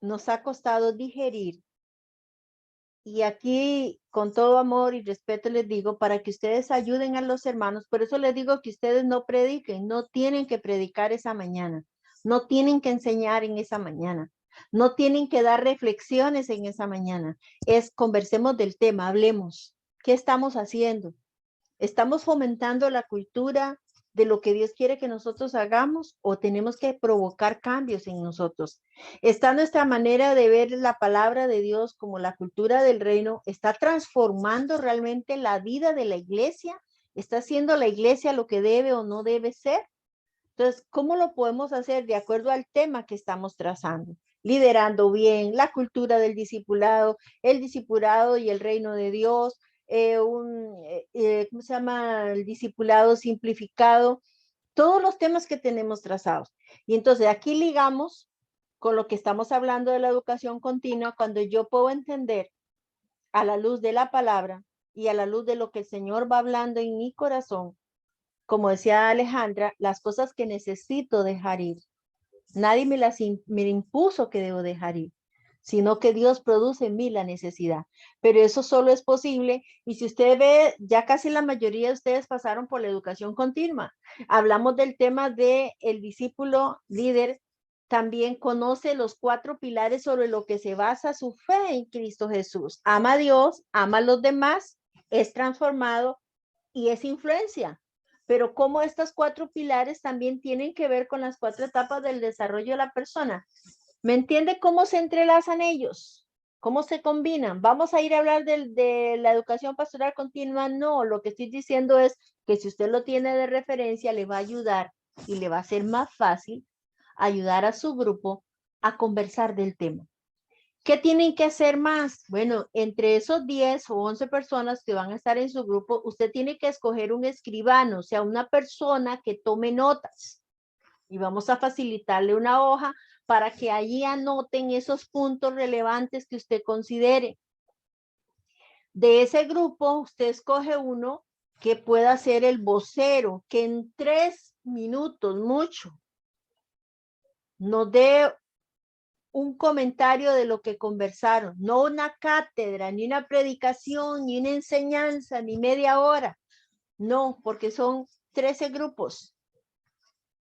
nos ha costado digerir. Y aquí, con todo amor y respeto, les digo, para que ustedes ayuden a los hermanos, por eso les digo que ustedes no prediquen, no tienen que predicar esa mañana, no tienen que enseñar en esa mañana, no tienen que dar reflexiones en esa mañana. Conversemos del tema, hablemos. ¿Qué estamos haciendo? ¿Estamos fomentando la cultura de lo que Dios quiere que nosotros hagamos o tenemos que provocar cambios en nosotros? ¿Está nuestra manera de ver la palabra de Dios como la cultura del reino? ¿Está transformando realmente la vida de la iglesia? ¿Está haciendo la iglesia lo que debe o no debe ser? Entonces, ¿cómo lo podemos hacer de acuerdo al tema que estamos trazando? liderando bien, la cultura del discipulado, el discipulado y el reino de Dios, ¿cómo se llama? El discipulado simplificado, todos los temas que tenemos trazados. Y entonces aquí ligamos con lo que estamos hablando de la educación continua, cuando yo puedo entender a la luz de la palabra y a la luz de lo que el Señor va hablando en mi corazón, como decía Alejandra, las cosas que necesito dejar ir. Nadie me impuso que debo dejar ir, sino que Dios produce en mí la necesidad. Pero eso solo es posible, y si usted ve, ya casi la mayoría de ustedes pasaron por la educación continua. Hablamos del tema de el discípulo líder, también conoce los 4 pilares sobre lo que se basa su fe en Cristo Jesús. Ama a Dios, ama a los demás, es transformado y es influencia. Pero cómo estos 4 pilares también tienen que ver con las 4 etapas del desarrollo de la persona. ¿Me entiende cómo se entrelazan ellos? ¿Cómo se combinan? ¿Vamos a ir a hablar de la educación pastoral continua? No, lo que estoy diciendo es que si usted lo tiene de referencia, le va a ayudar y le va a ser más fácil ayudar a su grupo a conversar del tema. ¿Qué tienen que hacer más? Bueno, entre esos 10 o 11 personas que van a estar en su grupo, usted tiene que escoger un escribano, o sea, una persona que tome notas. Y vamos a facilitarle una hoja para que allí anoten esos puntos relevantes que usted considere. De ese grupo, usted escoge uno que pueda ser el vocero, que en 3 minutos, mucho, nos dé un comentario de lo que conversaron, no una cátedra, ni una predicación, ni una enseñanza, ni media hora. No, porque son 13 grupos.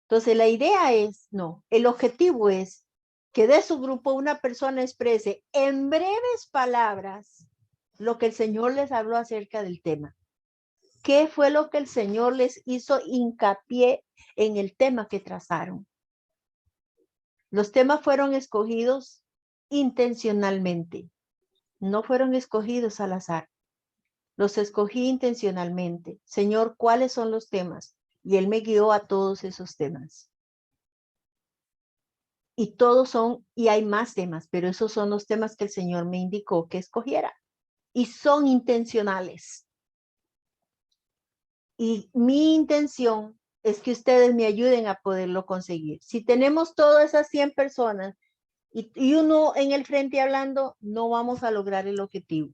Entonces la idea es, no, el objetivo es que de su grupo una persona exprese en breves palabras lo que el Señor les habló acerca del tema. ¿Qué fue lo que el Señor les hizo hincapié en el tema que trazaron? Los temas fueron escogidos intencionalmente, no fueron escogidos al azar. Los escogí intencionalmente. Señor, ¿cuáles son los temas? Y Él me guió a todos esos temas. Y todos son, y hay más temas, pero esos son los temas que el Señor me indicó que escogiera. Y son intencionales. Y mi intención es que ustedes me ayuden a poderlo conseguir. Si tenemos todas esas 100 personas y uno en el frente hablando, no vamos a lograr el objetivo.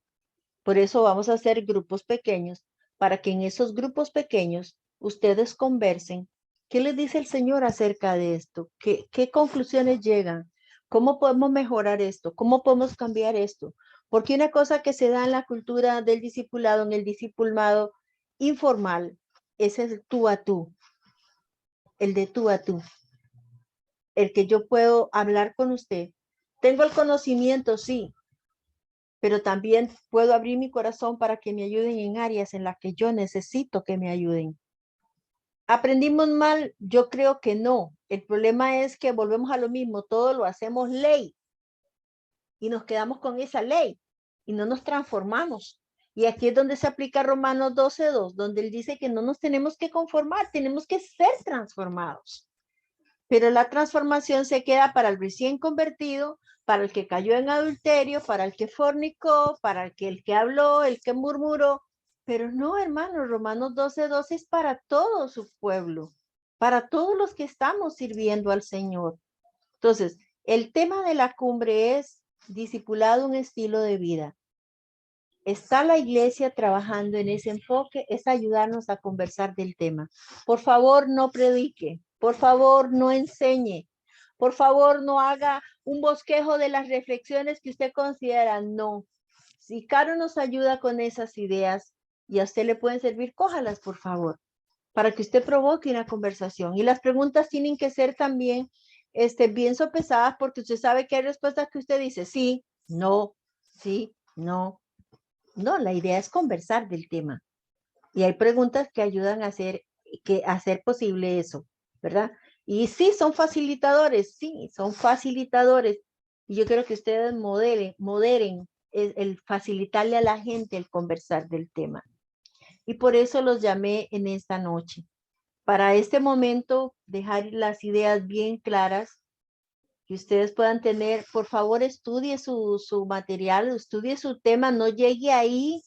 Por eso vamos a hacer grupos pequeños, para que en esos grupos pequeños ustedes conversen. ¿Qué les dice el Señor acerca de esto? ¿Qué conclusiones llegan? ¿Cómo podemos mejorar esto? ¿Cómo podemos cambiar esto? Porque una cosa que se da en la cultura del discipulado, en el discipulado informal, es el tú a tú, el de tú a tú, el que yo puedo hablar con usted. Tengo el conocimiento, sí, pero también puedo abrir mi corazón para que me ayuden en áreas en las que yo necesito que me ayuden. ¿Aprendimos mal? Yo creo que no. El problema es que volvemos a lo mismo, todo lo hacemos ley y nos quedamos con esa ley y no nos transformamos. Y aquí es donde se aplica Romanos 12:2, donde él dice que no nos tenemos que conformar, tenemos que ser transformados. Pero la transformación se queda para el recién convertido, para el que cayó en adulterio, para el que fornicó, para el que habló, el que murmuró. Pero no, hermanos, Romanos 12:12 es para todo su pueblo, para todos los que estamos sirviendo al Señor. Entonces, el tema de la cumbre es discipulado, un estilo de vida. Está la iglesia trabajando en ese enfoque, es ayudarnos a conversar del tema. Por favor, no predique, por favor, no enseñe, por favor, no haga un bosquejo de las reflexiones que usted considera. No. Si Caro nos ayuda con esas ideas y a usted le pueden servir, cójalas, por favor, para que usted provoque una conversación. Y las preguntas tienen que ser también bien sopesadas, porque usted sabe que hay respuestas que usted dice sí, no, sí, no. No, la idea es conversar del tema. Y hay preguntas que ayudan a hacer posible eso, ¿verdad? Y sí, son facilitadores, sí, son facilitadores. Y yo quiero que ustedes moderen el facilitarle a la gente el conversar del tema. Y por eso los llamé en esta noche. Para este momento, dejar las ideas bien claras que ustedes puedan tener. Por favor, estudie su material, estudie su tema, no llegue ahí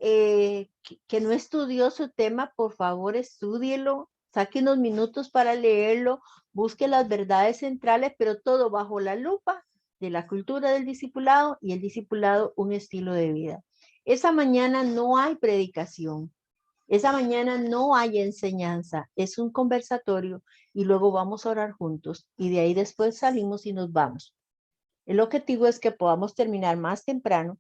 que no estudió su tema, por favor, estúdielo, saque unos minutos para leerlo, busque las verdades centrales, pero todo bajo la lupa de la cultura del discipulado y el discipulado un estilo de vida. Esa mañana no hay predicación, esa mañana no hay enseñanza, es un conversatorio y luego vamos a orar juntos y de ahí después salimos y nos vamos. El objetivo es que podamos terminar más temprano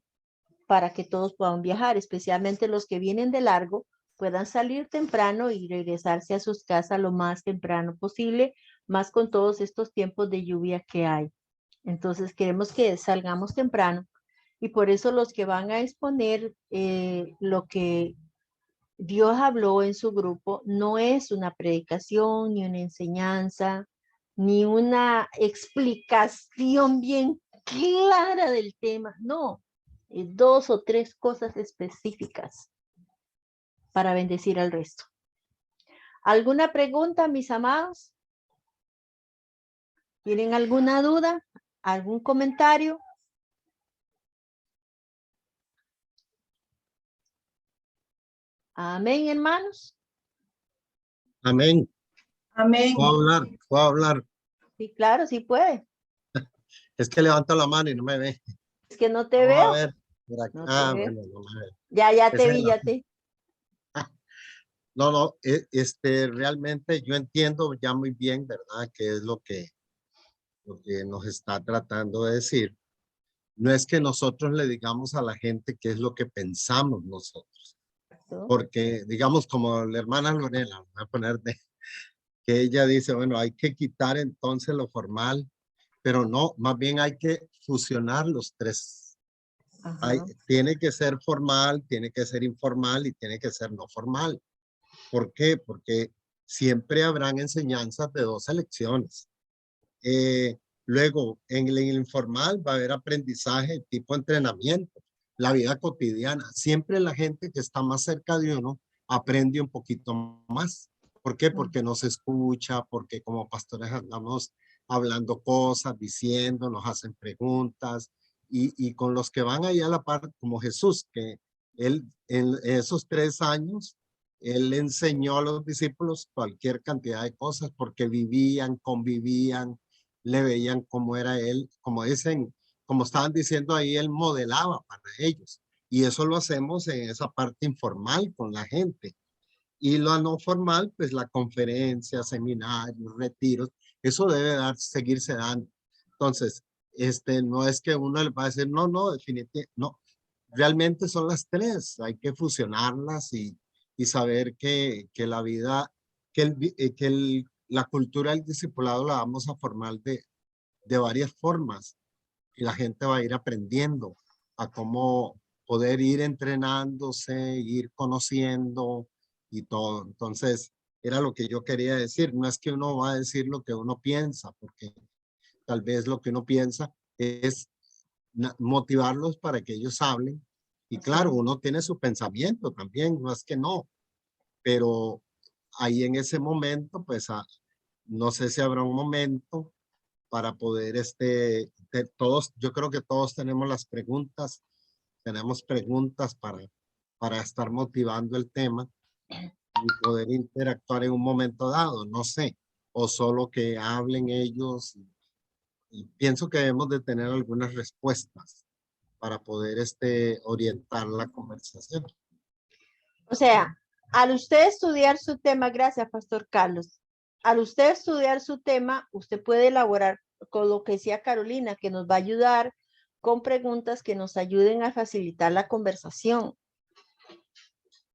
para que todos puedan viajar, especialmente los que vienen de largo, puedan salir temprano y regresarse a sus casas lo más temprano posible, más con todos estos tiempos de lluvia que hay. Entonces queremos que salgamos temprano y por eso los que van a exponer lo que Dios habló en su grupo no es una predicación, ni una enseñanza, ni una explicación bien clara del tema, no. 2 o 3 cosas específicas para bendecir al resto. ¿Alguna pregunta, mis amados? ¿Tienen alguna duda? ¿Algún comentario? Amén, hermanos. Amén. Amén. Puedo hablar. Sí, claro, sí puede. Es que levanto la mano y no me ve. Es que no te Vamos veo. a ver. Por aquí. No te veo. Bueno, no me ve. Ya te Esa es vi, la- ya te. No, realmente yo entiendo ya muy bien, ¿verdad? ¿Qué es lo que nos está tratando de decir? No es que nosotros le digamos a la gente qué es lo que pensamos nosotros. Porque, digamos, como la hermana Lorena, voy a poner que ella dice, bueno, hay que quitar entonces lo formal, pero no, más bien hay que fusionar los tres. Tiene que ser formal, tiene que ser informal y tiene que ser no formal. ¿Por qué? Porque siempre habrán enseñanzas de 2 elecciones. Luego, en el informal va a haber aprendizaje tipo entrenamiento, la vida cotidiana. Siempre la gente que está más cerca de uno aprende un poquito más. ¿Por qué? Porque nos escucha, porque como pastores andamos hablando cosas, diciendo, nos hacen preguntas. Y con los que van ahí a la par, como Jesús, que él en esos 3 años, él enseñó a los discípulos cualquier cantidad de cosas porque vivían, convivían, le veían cómo era él, como dicen, como estaban diciendo ahí, él modelaba para ellos. Y eso lo hacemos en esa parte informal con la gente. Y lo no formal, pues la conferencia, seminarios, retiros, eso debe seguirse dando. Entonces, no es que uno le va a decir, no, definitivamente, no. Realmente son las 3, hay que fusionarlas y saber que la vida, la cultura del discipulado la vamos a formar de varias formas y la gente va a ir aprendiendo a cómo poder ir entrenándose, ir conociendo y todo. Entonces, era lo que yo quería decir. No es que uno va a decir lo que uno piensa, porque tal vez lo que uno piensa es motivarlos para que ellos hablen. Y claro, uno tiene su pensamiento también, no es que no, pero ahí en ese momento, pues no sé si habrá un momento para poder, todos, yo creo que todos tenemos las preguntas, tenemos preguntas para estar motivando el tema y poder interactuar en un momento dado, no sé, o solo que hablen ellos. Y pienso que debemos de tener algunas respuestas para poder orientar la conversación. O sea, al usted estudiar su tema, gracias, Pastor Carlos, al usted estudiar su tema, usted puede elaborar con lo que decía Carolina, que nos va a ayudar con preguntas que nos ayuden a facilitar la conversación.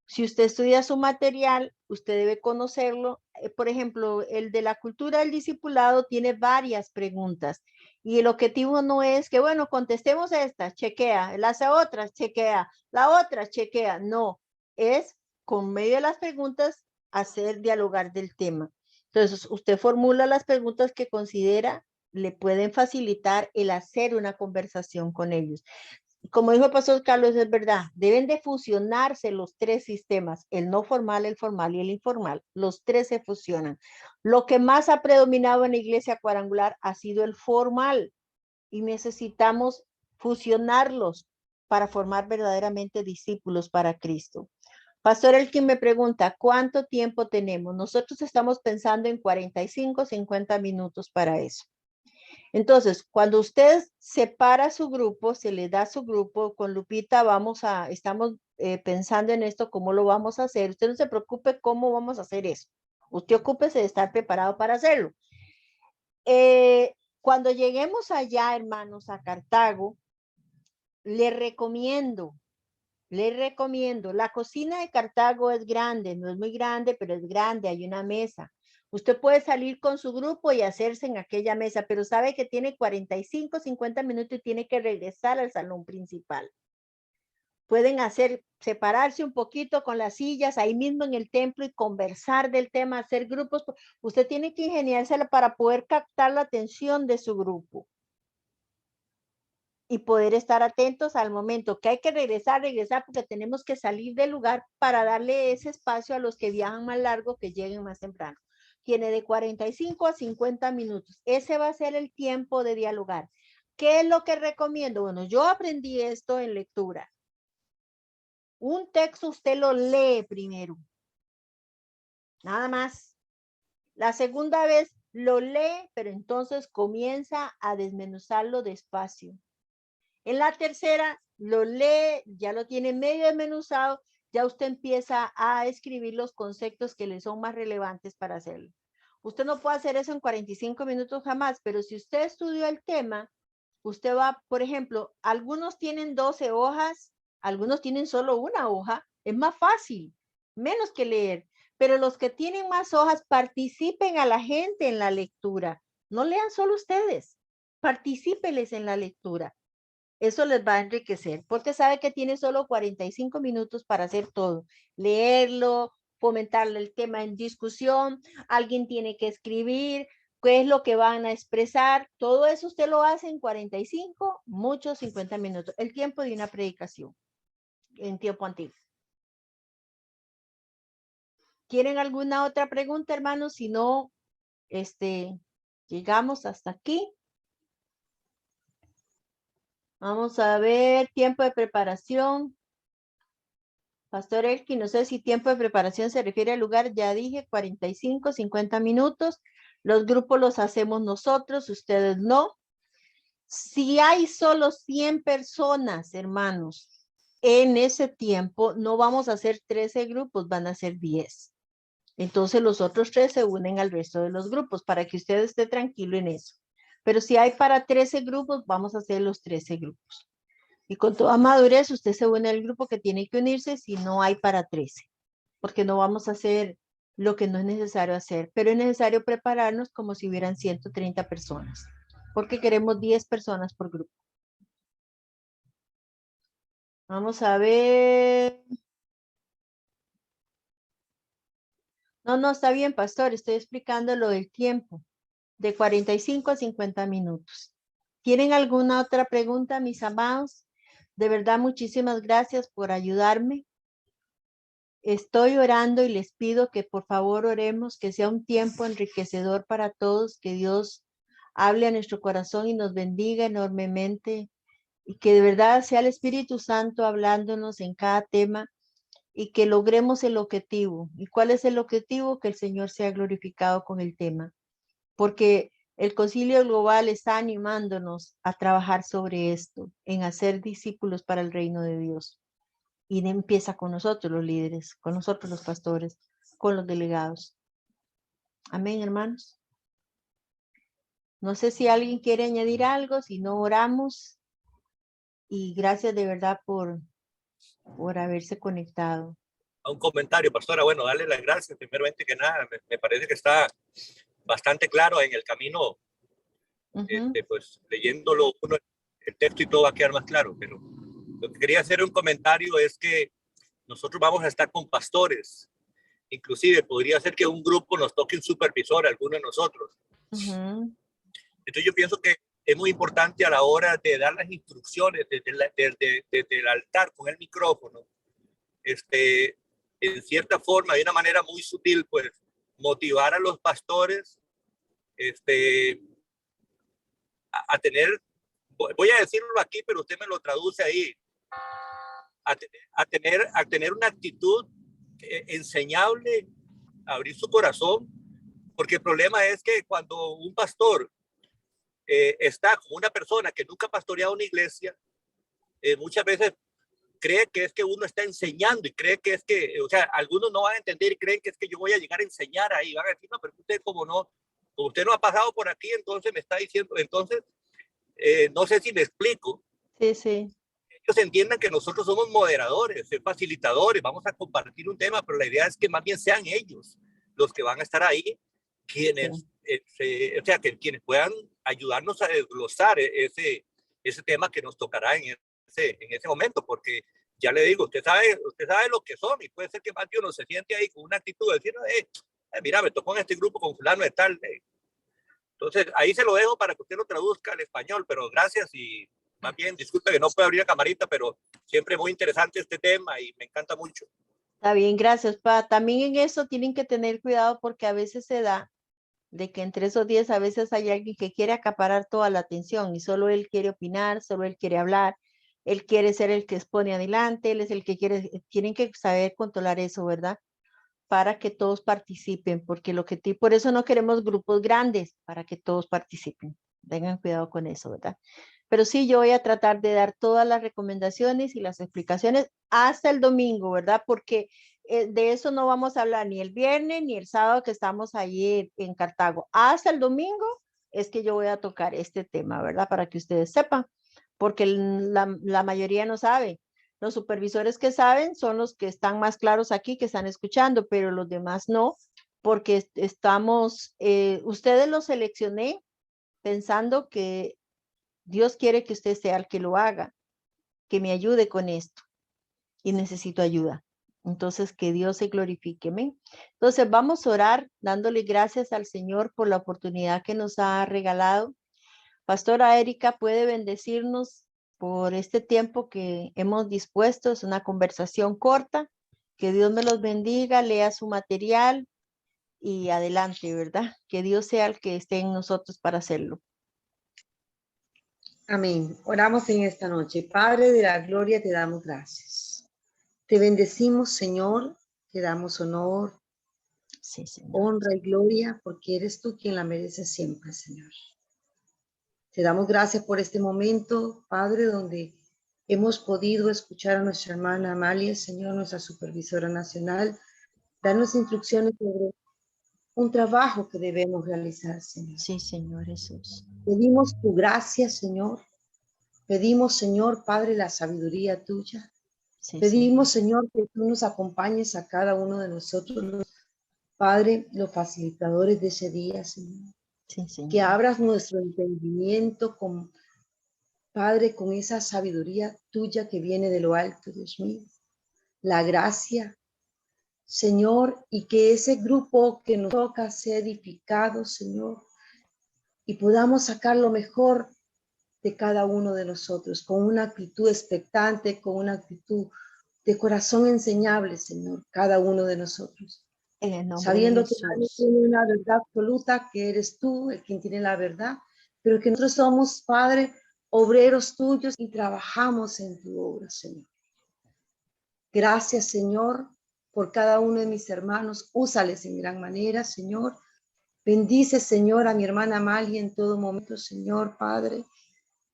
Si usted estudia su material, usted debe conocerlo. Por ejemplo, el de la cultura del discipulado tiene varias preguntas y el objetivo no es que, bueno, contestemos esta, chequea, las otras, chequea, la otra, chequea. No, es con medio de las preguntas hacer dialogar del tema. Entonces, usted formula las preguntas que considera le pueden facilitar el hacer una conversación con ellos. como dijo el pastor Carlos, es verdad, deben de fusionarse los tres sistemas, el no formal, el formal y el informal. Los tres se fusionan. Lo que más ha predominado en la iglesia cuadrangular ha sido el formal y necesitamos fusionarlos para formar verdaderamente discípulos para Cristo. Pastor Elkin me pregunta, ¿cuánto tiempo tenemos? Nosotros estamos pensando en 45, 50 minutos para eso. Entonces, cuando usted separa su grupo, se le da su grupo, con Lupita estamos pensando en esto, cómo lo vamos a hacer. Usted no se preocupe cómo vamos a hacer eso. Usted ocúpese de estar preparado para hacerlo. Cuando lleguemos allá, hermanos, a Cartago, le recomiendo, la cocina de Cartago es grande, no es muy grande, pero es grande, hay una mesa. Usted puede salir con su grupo y hacerse en aquella mesa, pero sabe que tiene 45, 50 minutos y tiene que regresar al salón principal. Pueden separarse un poquito con las sillas ahí mismo en el templo y conversar del tema, hacer grupos. Usted tiene que ingeniársela para poder captar la atención de su grupo y poder estar atentos al momento que hay que regresar, porque tenemos que salir del lugar para darle ese espacio a los que viajan más largo, que lleguen más temprano. Tiene de 45 a 50 minutos. Ese va a ser el tiempo de dialogar. ¿Qué es lo que recomiendo? Bueno, yo aprendí esto en lectura. Un texto usted lo lee primero. Nada más. La segunda vez lo lee, pero entonces comienza a desmenuzarlo despacio. En la tercera lo lee, ya lo tiene medio desmenuzado, ya usted empieza a escribir los conceptos que le son más relevantes para hacerlo. Usted no puede hacer eso en 45 minutos jamás, pero si usted estudió el tema, usted va, por ejemplo, algunos tienen 12 hojas, algunos tienen solo una hoja, es más fácil, menos que leer, pero los que tienen más hojas, participen a la gente en la lectura, no lean solo ustedes, particípeles en la lectura. Eso les va a enriquecer, porque sabe que tiene solo 45 minutos para hacer todo. Leerlo, fomentarle el tema en discusión, alguien tiene que escribir, qué es lo que van a expresar. Todo eso usted lo hace en 45, muchos 50 minutos. El tiempo de una predicación en tiempo antiguo. ¿Quieren alguna otra pregunta, hermanos? Si no, llegamos hasta aquí. Vamos a ver, tiempo de preparación. Pastor Elkin, no sé si tiempo de preparación se refiere al lugar, ya dije 45, 50 minutos. Los grupos los hacemos nosotros, ustedes no. Si hay solo 100 personas, hermanos, en ese tiempo, no vamos a hacer 13 grupos, van a ser 10. Entonces los otros 3 se unen al resto de los grupos para que usted esté tranquilo en eso. Pero si hay para 13 grupos, vamos a hacer los 13 grupos. Y con toda madurez usted se une al grupo que tiene que unirse si no hay para 13. Porque no vamos a hacer lo que no es necesario hacer. Pero es necesario prepararnos como si hubieran 130 personas. Porque queremos 10 personas por grupo. Vamos a ver. No, está bien, pastor. Estoy explicando lo del tiempo. De 45 a 50 minutos. ¿Tienen alguna otra pregunta, mis amados? De verdad, muchísimas gracias por ayudarme. Estoy orando y les pido que por favor oremos, que sea un tiempo enriquecedor para todos, que Dios hable a nuestro corazón y nos bendiga enormemente y que de verdad sea el Espíritu Santo hablándonos en cada tema y que logremos el objetivo. ¿Y cuál es el objetivo? Que el Señor sea glorificado con el tema. Porque el Concilio Global está animándonos a trabajar sobre esto, en hacer discípulos para el reino de Dios. Y empieza con nosotros los líderes, con nosotros los pastores, con los delegados. Amén, hermanos. No sé si alguien quiere añadir algo, si no oramos. Y gracias de verdad por haberse conectado. Un comentario, pastora. Bueno, darle las gracias. Primeramente que nada, me parece que está bastante claro en el camino. Pues leyéndolo uno, el texto y todo va a quedar más claro. Pero lo que quería hacer un comentario es que nosotros vamos a estar con pastores. Inclusive podría ser que un grupo nos toque un supervisor, alguno de nosotros. Entonces yo pienso que es muy importante a la hora de dar las instrucciones desde el altar con el micrófono, en cierta forma, de una manera muy sutil, pues motivar a los pastores a tener, voy a decirlo aquí, pero usted me lo traduce ahí, a tener una actitud enseñable, abrir su corazón, porque el problema es que cuando un pastor está con una persona que nunca ha pastoreado una iglesia, muchas veces cree que es que uno está enseñando y cree que es que, o sea, algunos no van a entender y creen que es que yo voy a llegar a enseñar ahí, van a decir, no, pero usted como usted no ha pasado por aquí, entonces me está diciendo, entonces, no sé si me explico. Sí, sí. Ellos entiendan que nosotros somos moderadores, facilitadores, vamos a compartir un tema, pero la idea es que más bien sean ellos los que van a estar ahí, quienes, o sea, que quienes puedan ayudarnos a desglosar ese tema que nos tocará en ese momento, porque ya le digo, usted sabe lo que son y puede ser que más de uno se siente ahí con una actitud de decir, mira, me tocó en este grupo con fulano de tal. Entonces, ahí se lo dejo para que usted lo traduzca al español, pero gracias y más bien, disculpe que no puedo abrir la camarita, pero siempre muy interesante este tema y me encanta mucho. Está bien, gracias, Pa. También en eso tienen que tener cuidado porque a veces se da de que entre esos 10 a veces hay alguien que quiere acaparar toda la atención y solo él quiere opinar, solo él quiere hablar, él quiere ser el que expone adelante, él es el que quiere, tienen que saber controlar eso, ¿verdad? Para que todos participen, porque por eso no queremos grupos grandes, para que todos participen. Tengan cuidado con eso, ¿verdad? Pero sí, yo voy a tratar de dar todas las recomendaciones y las explicaciones hasta el domingo, ¿verdad? Porque de eso no vamos a hablar ni el viernes ni el sábado que estamos allí en Cartago. Hasta el domingo es que yo voy a tocar este tema, ¿verdad? Para que ustedes sepan, porque la mayoría no sabe. Los supervisores que saben son los que están más claros aquí, que están escuchando, pero los demás no, porque ustedes los seleccioné pensando que Dios quiere que usted sea el que lo haga, que me ayude con esto y necesito ayuda. Entonces, que Dios se glorifique. ¿Me? Entonces, vamos a orar dándole gracias al Señor por la oportunidad que nos ha regalado. Pastora Erika, ¿puede bendecirnos por este tiempo que hemos dispuesto? Es una conversación corta. Que Dios me los bendiga, lea su material y adelante, ¿verdad? Que Dios sea el que esté en nosotros para hacerlo. Amén. Oramos en esta noche. Padre de la gloria, te damos gracias. Te bendecimos, Señor. Te damos honor, sí, Señor, honra y gloria, porque eres tú quien la mereces siempre, Señor. Te damos gracias por este momento, Padre, donde hemos podido escuchar a nuestra hermana Amalia, Señor, nuestra supervisora nacional, darnos instrucciones sobre un trabajo que debemos realizar, Señor. Sí, Señor Jesús. Pedimos tu gracia, Señor. Pedimos, Señor, Padre, la sabiduría tuya. Sí, Pedimos, Señor, que tú nos acompañes a cada uno de nosotros, Padre, los facilitadores de ese día, Señor. Sí, Señor. Que abras nuestro entendimiento, Padre, con esa sabiduría tuya que viene de lo alto, Dios mío. La gracia, Señor, y que ese grupo que nos toca sea edificado, Señor, y podamos sacar lo mejor de cada uno de nosotros, con una actitud expectante, con una actitud de corazón enseñable, Señor, cada uno de nosotros. Sabiendo que nadie tiene una verdad absoluta, que eres tú el quien tiene la verdad, pero que nosotros somos, Padre, obreros tuyos y trabajamos en tu obra, Señor. Gracias, Señor, por cada uno de mis hermanos. Úsales en gran manera, Señor. Bendice, Señor, a mi hermana Amalia en todo momento, Señor, Padre.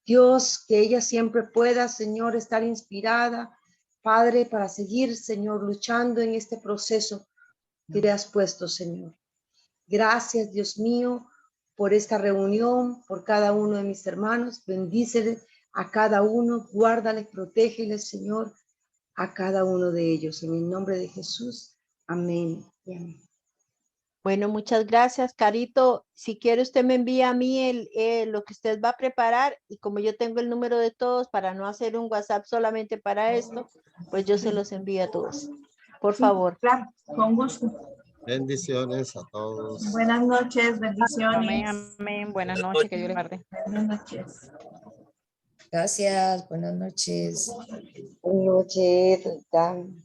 Dios, que ella siempre pueda, Señor, estar inspirada, Padre, para seguir, Señor, luchando en este proceso que te has puesto, Señor. Gracias, Dios mío, por esta reunión, por cada uno de mis hermanos. Bendícele a cada uno, guárdale, protégele, Señor, a cada uno de ellos. En el nombre de Jesús. Amén y amén. Bueno, muchas gracias, Carito. Si quiere, usted me envía a mí lo que usted va a preparar y como yo tengo el número de todos para no hacer un WhatsApp solamente para esto, pues yo se los envío a todos. Por favor. Claro, con gusto. Bendiciones a todos. Buenas noches, bendiciones. Amén, amén. Buenas noches, que Dios les guarde. Buenas noches. Gracias, buenas noches. Buenas noches, Dan.